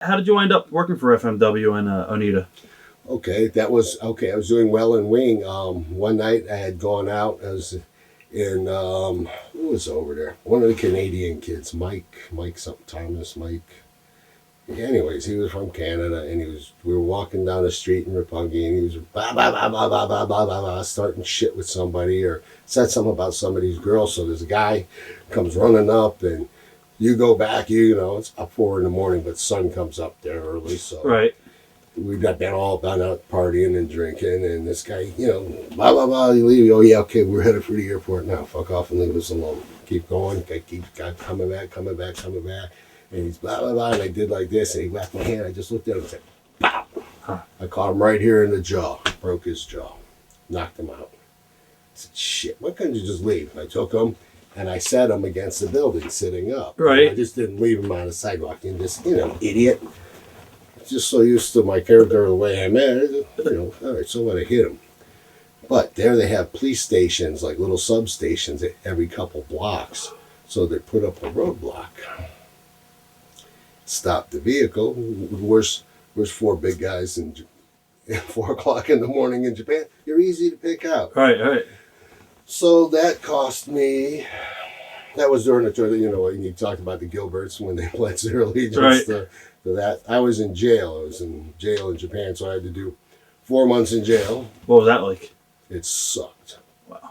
How did you wind up working for FMW and Onita? Okay, that was okay. I was doing well in wing. One night I had gone out. I was in who was over there? One of the Canadian kids, Mike something Thomas, Mike. Anyways, he was from Canada, and we were walking down the street in Roppongi, and he was blah blah blah blah blah blah blah blah blah, starting shit with somebody or said something about somebody's girl. So this guy comes running up, and you go back. You know it's up 4 in the morning, but the sun comes up there early, so Right. we got been all done out partying and drinking, and this guy, blah blah blah. You leave. Oh yeah, okay, we're headed for the airport now. Fuck off and leave us alone. Keep going. I keep coming back. And he's blah, blah, blah, and I did like this, and he whacked my hand. I just looked at him and said, pow! Huh. I caught him right here in the jaw, broke his jaw, knocked him out. I said, shit, why couldn't you just leave? I took him, and I set him against the building, sitting up. Right. I just didn't leave him on the sidewalk, and just, idiot. Just so used to my character the way I'm at, all right, so what, I hit him. But there they have police stations, like little substations at every couple blocks. So they put up a roadblock. Stop the vehicle. Where's 4 big guys and 4 o'clock in the morning in Japan? You're easy to pick out. Right. So that cost me. That was during the tour. When you talked about the Gilberts when they pledged their allegiance to that. I was in jail. I was in jail in Japan, so I had to do 4 months in jail. What was that like? It sucked. Wow.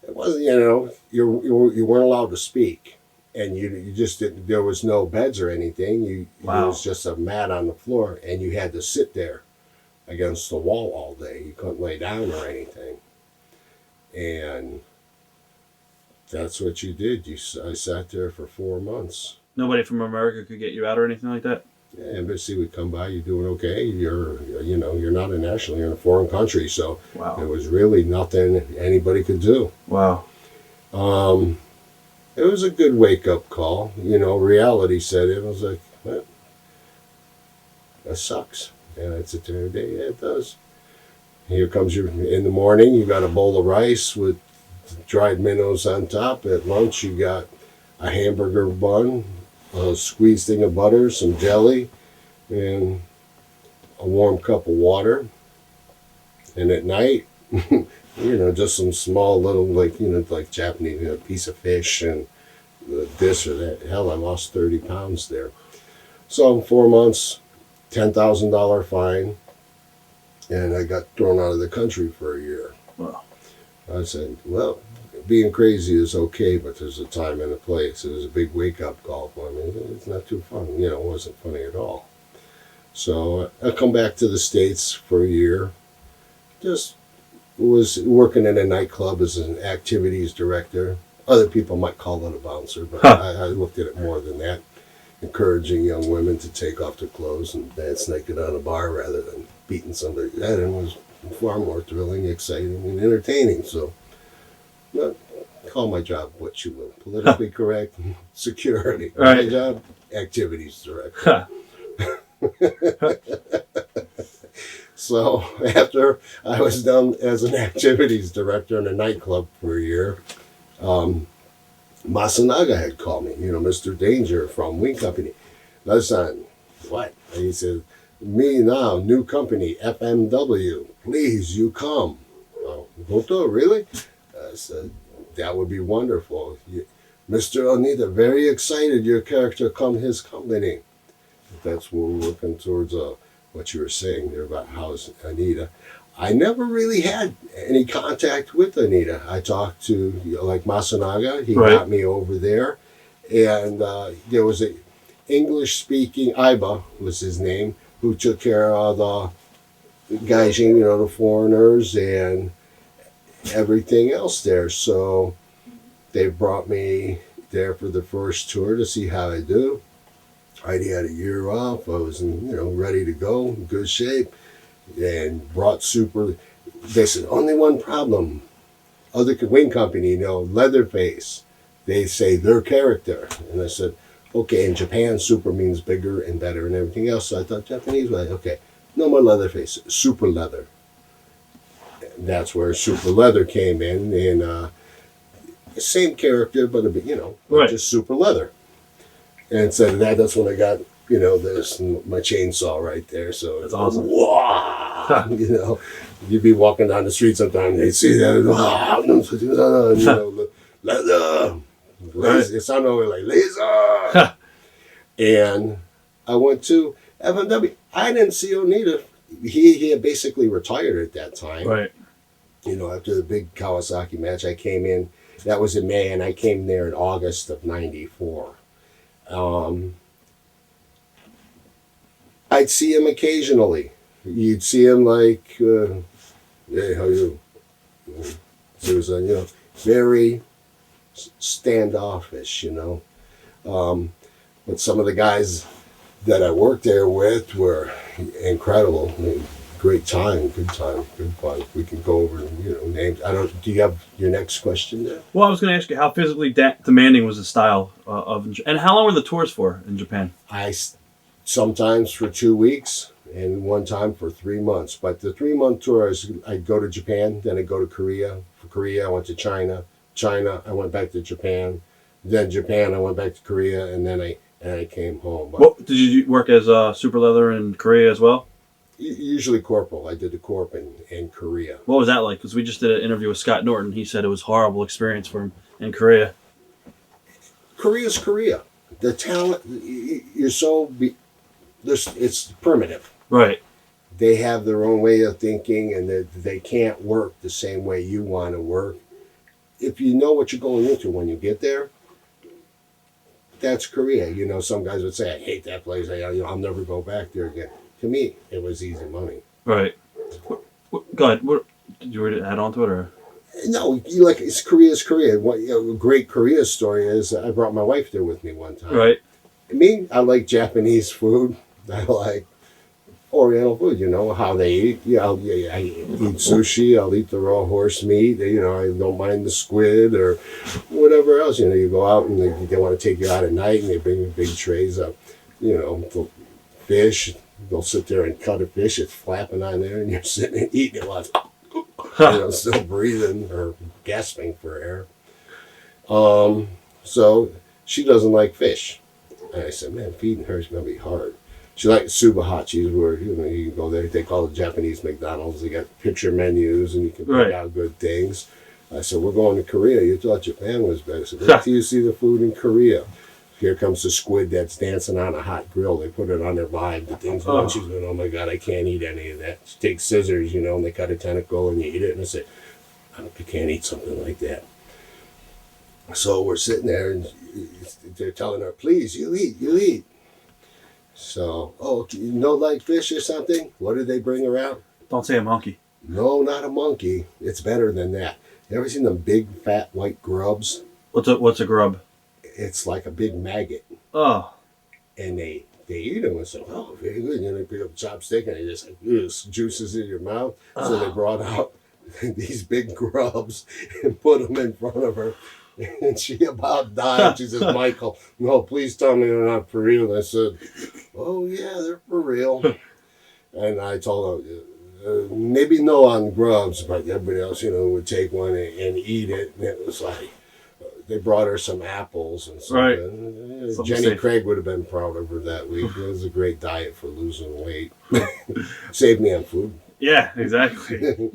It wasn't. You weren't allowed to speak. And you just didn't, there was no beds or anything. It was just a mat on the floor, and you had to sit there against the wall all day. You couldn't lay down or anything. And that's what you did. I sat there for 4 months. Nobody from America could get you out or anything like that? Yeah, embassy would come by, you're doing okay. You're not a national, you're in a foreign country. So there was really nothing anybody could do. Wow. It was a good wake-up call. Reality set in. I was like, well, that sucks. And it's a terrible day. Yeah, it does. Here comes in the morning, you got a bowl of rice with dried minnows on top. At lunch, you got a hamburger bun, a squeezed thing of butter, some jelly, and a warm cup of water. And at night, just some small little, like Japanese, piece of fish and this or that. Hell, I lost 30 pounds there. So 4 months, $10,000 fine, and I got thrown out of the country for a year. Wow. I said, well, being crazy is okay, but there's a time and a place. It was a big wake-up call for me. It's not too fun. It wasn't funny at all. So I come back to the States for a year. Just was working in a nightclub as an activities director. Other people might call it a bouncer, but I looked at it more than that. Encouraging young women to take off their clothes and dance naked on a bar rather than beating somebody's head, and was far more thrilling, exciting, and entertaining. So, call my job what you will. Politically correct, security. Right. My job, activities director. So after I was done as an activities director in a nightclub for a year, Masanaga had called me, Mr. Danger from Wing Company. Listen, what? And he said, me now, new company, FMW. Please, you come. Oh, Goto, really? I said, that would be wonderful. Mr. Onita, very excited your character come his company. That's what we're working towards, what you were saying there about how's Onita. I never really had any contact with Onita. I talked to, like Masanaga. He got me over there. And there was a English-speaking, Iba was his name, who took care of the gaijin, the foreigners and everything else there. So they brought me there for the first tour to see how I do. I had a year off. I was, ready to go, in good shape, and brought Super. They said, only one problem. Other wing company, Leatherface, they say their character. And I said, okay, in Japan, Super means bigger and better and everything else. So I thought Japanese, okay, no more Leatherface, Super Leather. That's where Super Leather came in, and same character, but a bit, just Super Leather. And so that's when I got you know, there's my chainsaw right there. So That's awesome. Wow, you know, you'd be walking down the street sometimes, they'd see that, wow, you know, leather. Laser, it sounded like laser. And I went to FMW. I didn't see Onita. He had basically retired at that time. Right. You know, after the big Kawasaki match, I came in. That was in May, and I came there in August of '94. I'd see him occasionally. You'd see him like, hey, how you? So it was, you know, very standoffish, you know. But some of the guys that I worked there with were incredible. I mean, great time, good fun. We can go over, you know, names. I don't. Do you have your next question there? Well, I was going to ask you how physically demanding was the style and how long were the tours for in Japan? Sometimes for 2 weeks and one time for 3 months. But the 3-month tour, I'd go to Japan, then I'd go to Korea. For Korea, I went to China. China, I went back to Japan. Then Japan, I went back to Korea, and then I came home. But Well, did you work as Super Leather in Korea as well? usually Corporal. I did the Corp in Korea. What was that like? Because we just did an interview with Scott Norton. He said it was a horrible experience for him in Korea. Korea's Korea. The talent, you're so... it's primitive. Right. They have their own way of thinking, and they can't work the same way you want to work. If you know what you're going into when you get there, that's Korea. You know, some guys would say, I hate that place. I'll never go back there again. To me, it was easy money. Right. Go ahead. Did you ready to add on to it? Or? No, it's Korea's Korea. What a great Korea story is, I brought my wife there with me one time. Right. I like Japanese food. I like Oriental food, you know, how they eat. I eat sushi, I'll eat the raw horse meat, you know, I don't mind the squid or whatever else. You know, you go out and they want to take you out at night and they bring you big trays of, you know, fish. They'll sit there and cut a fish, it's flapping on there, and you're sitting and eating it while it's, you know, still breathing or gasping for air. So she doesn't like fish. And I said, man, feeding her is going to be hard. She likes subahachis, where, you know, you can go there. They call it Japanese McDonald's. They got picture menus, and you can pick out good things. I said, we're going to Korea. You thought Japan was better. I said, wait till you see the food in Korea. Here comes the squid that's dancing on a hot grill. They put it on their vibe. The thing's going, she's going, oh my God, I can't eat any of that. She takes scissors, you know, and they cut a tentacle and you eat it. And I said, you can't eat something like that. So we're sitting there, and they're telling her, please, you eat. So, you know, like fish or something? What did they bring around? Don't say a monkey. No, not a monkey. It's better than that. You ever seen them big, fat, white grubs? What's a grub? It's like a big maggot. Oh. And they eat them and say, oh, very good. You know, they pick up a chopstick and they just like, juices in your mouth. So they brought out these big grubs and put them in front of her. And she about died. She says, Michael, no, please tell me they're not for real. And I said, oh, yeah, they're for real. And I told her, maybe no on grubs, but everybody else, you know, would take one and eat it. And it was like, they brought her some apples and something. Right. Jenny Craig would have been proud of her that week. It was a great diet for losing weight. Saved me on food. Yeah, exactly.